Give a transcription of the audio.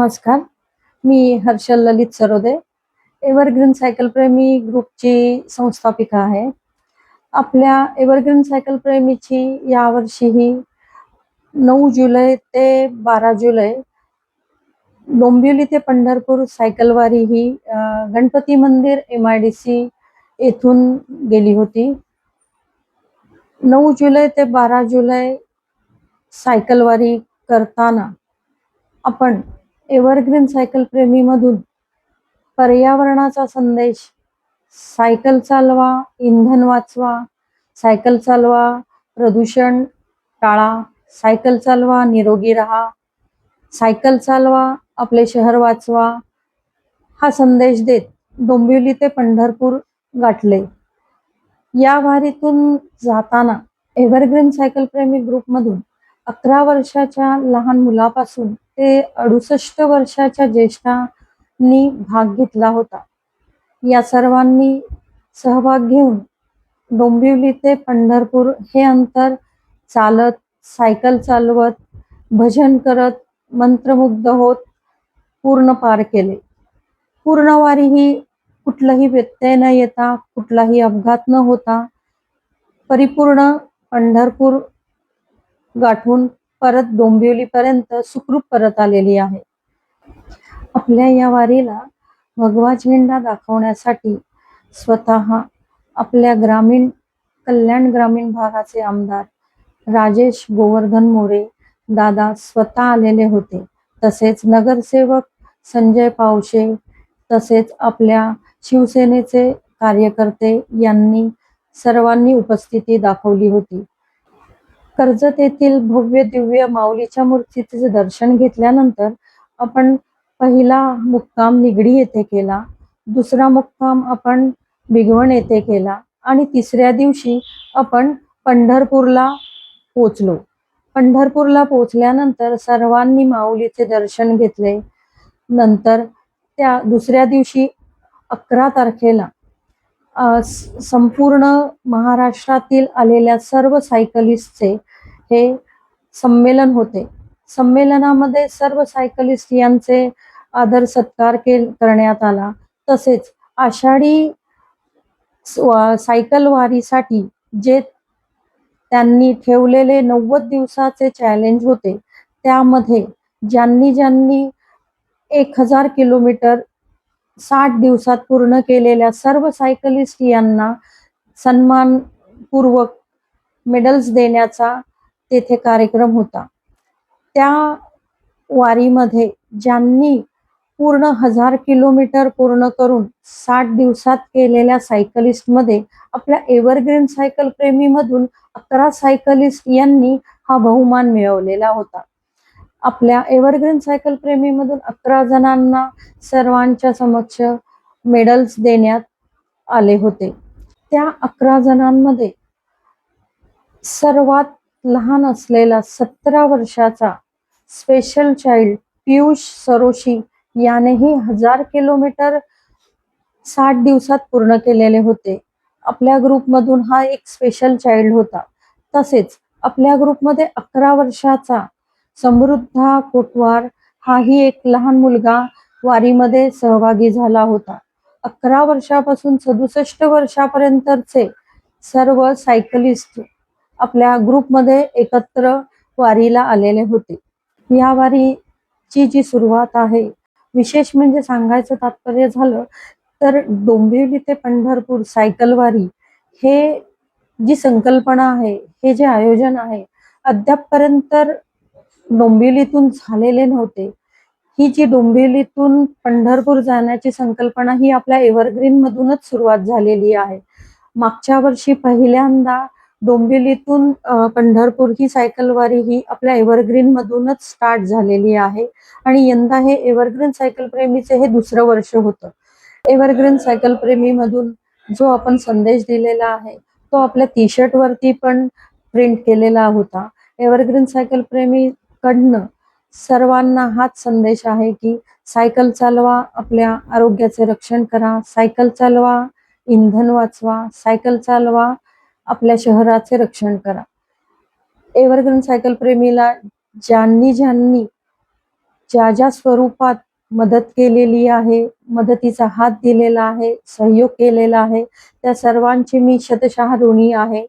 नमस्कार. मी हर्षल ललित Sarode, evergreen cycle प्रेमी ग्रुपची संस्थापिका आहे. आपल्या एव्हरग्रीन सायकल प्रेमीची यावर्षी ही 9 जुलै ते 12 जुलै डोंबिवली ते पंढरपूर सायकल वारी ही गणपती मंदिर MIDC येथून गेली होती. 9 जुलै ते 12 जुलै सायकल वारी करताना आपण एव्हरग्रीन सायकल प्रेमीमधून पर्यावरणाचा संदेश, सायकल चालवा, इंधन वाचवा, सायकल चालवा, प्रदूषण टाळा, सायकल चालवा, निरोगी राहा, सायकल चालवा, आपले शहर वाचवा हा संदेश देत डोंबिवली ते पंढरपूर गाठले. या वारीतून जाताना एव्हरग्रीन सायकल प्रेमी ग्रुपमधून 11 वर्षाच्या लहान मुलापासून ते 68 वर्षाच्या ज्येष्ठांनी भाग घेतला होता. या सर्वांनी सहभाग घेऊन डोंबिवली ते पंढरपूर हे अंतर चालत, सायकल चालवत, भजन करत, मंत्रमुग्ध होत पूर्ण पार केले. पूर्ण वारी ही कुठलाही व्यत्यय न येता, कुठलाही अपघात न होता परिपूर्ण पंढरपूर गाठून परत डोंबिवलीपर्यंत सुखरूप परत आलेली आहे. आपल्या या वारीला भगवा झेंडा दाखवण्यासाठी स्वतः आपल्या कल्याण ग्रामीण भागाचे आमदार राजेश गोवर्धन मोरे दादा स्वतः आलेले होते. तसेच नगरसेवक संजय पावशे, तसेच आपल्या शिवसेनेचे कार्यकर्ते यांनी सर्वांनी उपस्थिती दाखवली होती. कर्जत येथील भव्य दिव्य माऊलीच्या मूर्तीचे दर्शन घेतल्यानंतर आपण पहिला मुक्काम निगडी येथे केला, दुसरा मुक्काम आपण भिगवण येथे केला आणि तिसऱ्या दिवशी आपण पंढरपूरला पोचलो. पंढरपूरला पोचल्यानंतर सर्वांनी माऊलीचे दर्शन घेतले. नंतर त्या दुसऱ्या दिवशी 11 तारखेला संपूर्ण महाराष्ट्रातील आलेल्या सर्व सायकलिस्टचे हे संमेलन होते. संमेलनामध्ये सर्व सायकलिस्ट यांचे आदर सत्कार करण्यात आला. तसेच आषाढी सायकल वारीसाठी जे त्यांनी ठेवलेले 90 दिवसाचे चॅलेंज होते, त्यामध्ये ज्यांनी 1000 किलोमीटर 60 दिवसात पूर्ण केलेल्या सर्व सायकलिस्ट यांना सन्मानपूर्वक मेडल्स देण्याचा तेथे कार्यक्रम होता. त्या वारीमध्ये ज्यांनी पूर्ण 1000 किलोमीटर पूर्ण करून 60 दिवसात केलेल्या सायकलिस्टमध्ये आपल्या एव्हरग्रीन सायकल प्रेमीमधून 11 सायकलिस्ट यांनी हा बहुमान मिळवलेला होता. आपल्या एव्हरग्रीन सायकल प्रेमीमधून 11 जणांना सर्वांच्या समक्ष मेडल्स देण्यात आले होते. त्या 11 जणांमध्ये सर्वात लहान असलेला 17 वर्षाचा स्पेशल चाइल्ड पियुष सरोशी यानेही 1000 किलोमीटर 60 दिवसात पूर्ण केलेले होते. आपल्या ग्रुपमधून हा एक स्पेशल चाइल्ड होता. तसेच आपल्या ग्रुपमध्ये 11 वर्षाचा समृद्धा कोटवार हाही एक लहान मुलगा वारीमध्ये सहभागी झाला होता. 11 वर्षापासून 67 वर्षापर्यंतचे सर्व सायकलिस्ट आपल्या ग्रुपमध्ये एकत्र वारीला आलेले होते. या वारीची जी सुरुवात आहे, विशेष म्हणजे सांगायचं तात्पर्य झालं तर डोंबिवली ते पंढरपूर सायकल वारी हे जी संकल्पना आहे, हे जे आयोजन आहे, अद्यापपर्यंत डोंबिवलीतून झालेले नव्हते. ही जी डोंबिवलीतून पंढरपूर जाण्याची संकल्पना ही आपल्या एव्हरग्रीन मधूनच सुरुवात झालेली आहे. मागच्या वर्षी पहिल्यांदा डोंबिवलीतून पंढरपूर ही सायकल वारी ही आपल्या एव्हरग्रीन मधूनच स्टार्ट झालेली आहे आणि यंदा हे एव्हरग्रीन सायकल प्रेमीचे हे दुसरं वर्ष होतं. एव्हरग्रीन सायकल प्रेमी मधून जो आपण संदेश दिलेला आहे तो आपल्या टी-शर्ट वरती पण प्रिंट केलेला होता. एव्हरग्रीन सायकल प्रेमी कडनं सर्वांना हाच संदेश आहे की सायकल चालवा, आपल्या आरोग्याचे रक्षण करा, सायकल चालवा, इंधन वाचवा, सायकल चालवा, आपल्या शहराचे रक्षण करा. एव्हरग्रीन सायकल प्रेमीला ज्यांनी ज्या ज्या स्वरूपात मदत केलेली आहे, मदतीचा हात दिलेला आहे, सहयोग केलेला आहे, त्या सर्वांची मी शतशः ऋणी आहे.